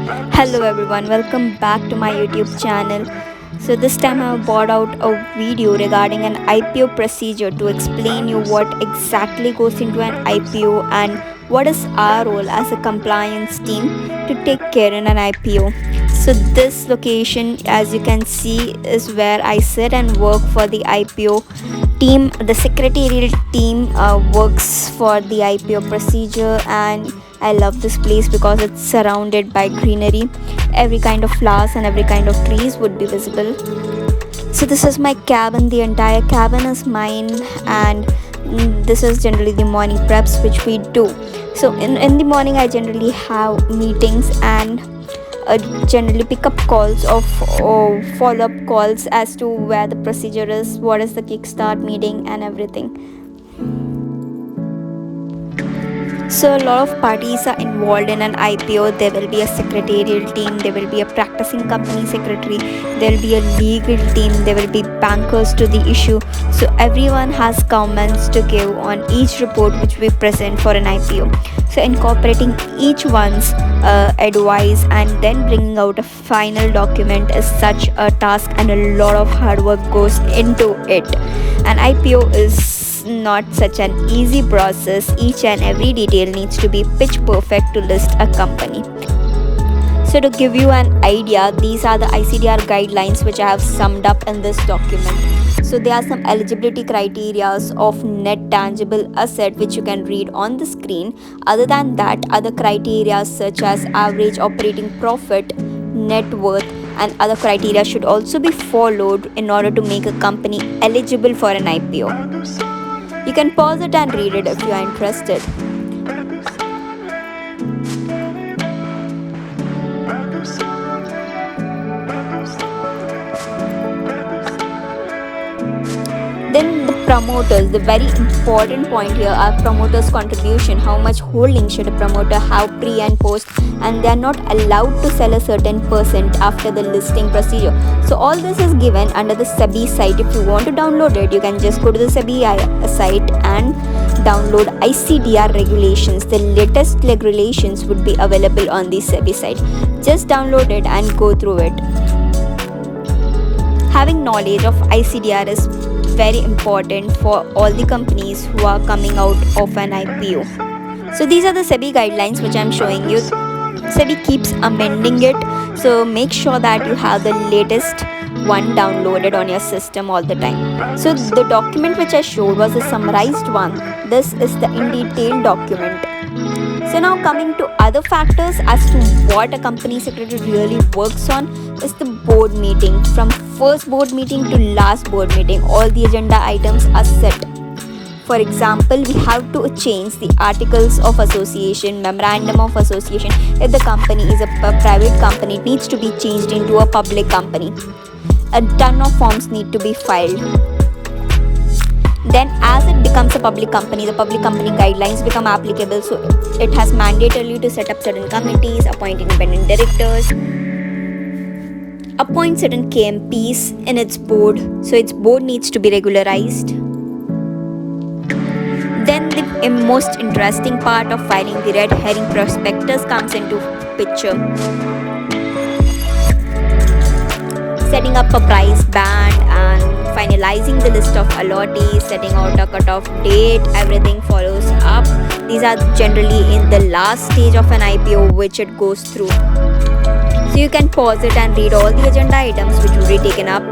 Hello everyone, welcome back to my YouTube channel. So this time I have brought out a video regarding an IPO procedure to explain you what exactly goes into an IPO and what is our role as a compliance team to take care in an IPO. So this location, as you can see, is where I sit and work for the IPO team. The secretarial team works for the IPO procedure, and I love this place because it's surrounded by greenery. Every kind of flowers and every kind of trees would be visible. So this is my cabin. The entire cabin is mine, and this is generally the morning preps which we do. So in the morning I generally have meetings and generally pick up calls of follow-up calls as to where the procedure is, what is the kickstart meeting and everything. So a lot of parties are involved in an IPO. There will be a secretarial team, there will be a practicing company secretary, there will be a legal team, there will be bankers to the issue. So everyone has comments to give on each report which we present for an IPO. So incorporating each one's advice and then bringing out a final document is such a task, and a lot of hard work goes into it. An IPO is not such an easy process. Each and every detail needs to be pitch perfect to list a company. So to give you an idea, these are the ICDR guidelines which I have summed up in this document. So there are some eligibility criteria of net tangible asset which you can read on the screen. Other than that, other criteria such as average operating profit, net worth and other criteria should also be followed in order to make a company eligible for an IPO. You can pause it and read it if you are interested. Then the promoters, the very important point here are promoters' contribution. How much holding should a promoter have pre and post, and they are not allowed to sell a certain percent after the listing procedure. So all this is given under the SEBI site. If you want to download it, you can just go to the SEBI site and download ICDR regulations. The latest regulations would be available on the SEBI site. Just download it and go through it. Having knowledge of ICDR is very important for all the companies who are coming out of an IPO. So these are the SEBI guidelines which I am showing you. SEBI keeps amending it, so make sure that you have the latest one downloaded on your system all the time. So the document which I showed was a summarized one. This is the in detail document. So now coming to other factors as to what a company secretary really works on is the board meeting. From first board meeting to last board meeting, all the agenda items are set. For example, we have to change the articles of association, memorandum of association. If the company is a private company, it needs to be changed into a public company. A ton of forms need to be filed. Then as it becomes a public company, the public company guidelines become applicable. So it has mandatorily to set up certain committees, appoint independent directors, appoint certain KMPs in its board. So its board needs to be regularized. Then the most interesting part of filing the red herring prospectus comes into picture. Setting up a price band and finalizing the list of allottees, setting out a cutoff date, everything follows up. These are generally in the last stage of an IPO which it goes through. So you can pause it and read all the agenda items which will be taken up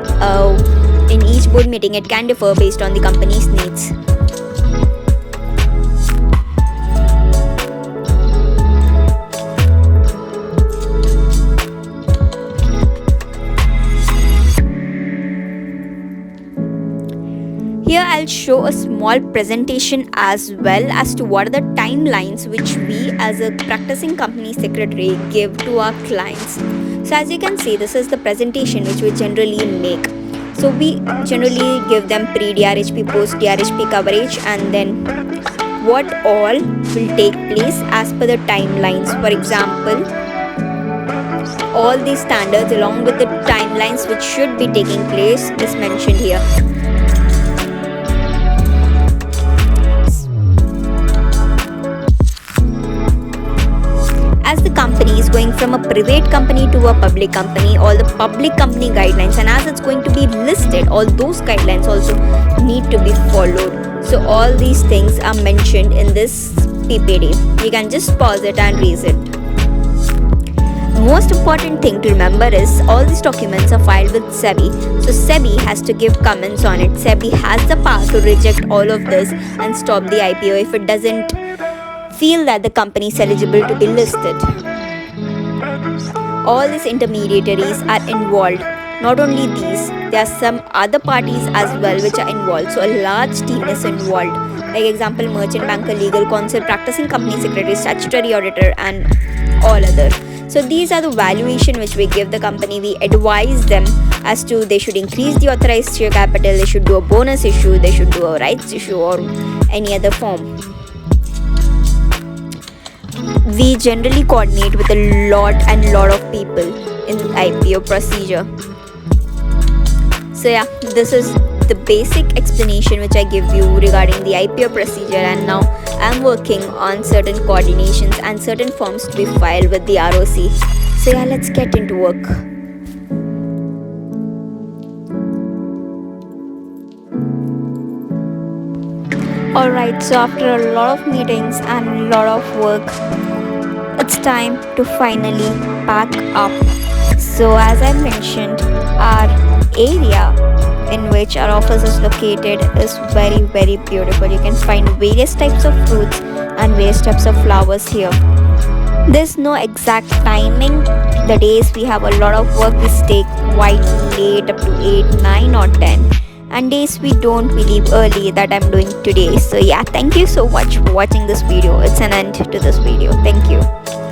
in each board meeting. It can differ based on the company's needs. Here I'll show a small presentation as well as to what are the timelines which we as a practicing company secretary give to our clients. So as you can see, this is the presentation which we generally make. So we generally give them pre-DRHP, post-DRHP coverage, and then what all will take place as per the timelines. For example, all these standards along with the timelines which should be taking place is mentioned here. As the company is going from a private company to a public company, all the public company guidelines, and as it's going to be listed, all those guidelines also need to be followed. So all these things are mentioned in this PPT. You can just pause it and read it. Most important thing to remember is all these documents are filed with SEBI. So SEBI has to give comments on it. SEBI has the power to reject all of this and stop the IPO if it doesn't feel that the company is eligible to be listed. All these intermediaries are involved. Not only these, there are some other parties as well which are involved. So a large team is involved. Like example, merchant banker, legal counsel, practicing company secretary, statutory auditor, and all other. So these are the valuation which we give the company. We advise them as to they should increase the authorized share capital, they should do a bonus issue, they should do a rights issue, or any other form. We generally coordinate with a lot of people in the IPO procedure. So yeah, this is the basic explanation which I give you regarding the IPO procedure, and now I'm working on certain coordinations and certain forms to be filed with the ROC. So yeah, let's get into work. Alright, so after a lot of meetings and a lot of work, it's time to finally pack up. So as I mentioned, our area in which our office is located is very beautiful. You can find various types of fruits and various types of flowers here. There's no exact timing. The days we have a lot of work, we stay quite late, up to 8, 9 or 10. And days we don't, we leave early, that I'm doing today. So yeah, thank you so much for watching this video. It's an end to this video. Thank you.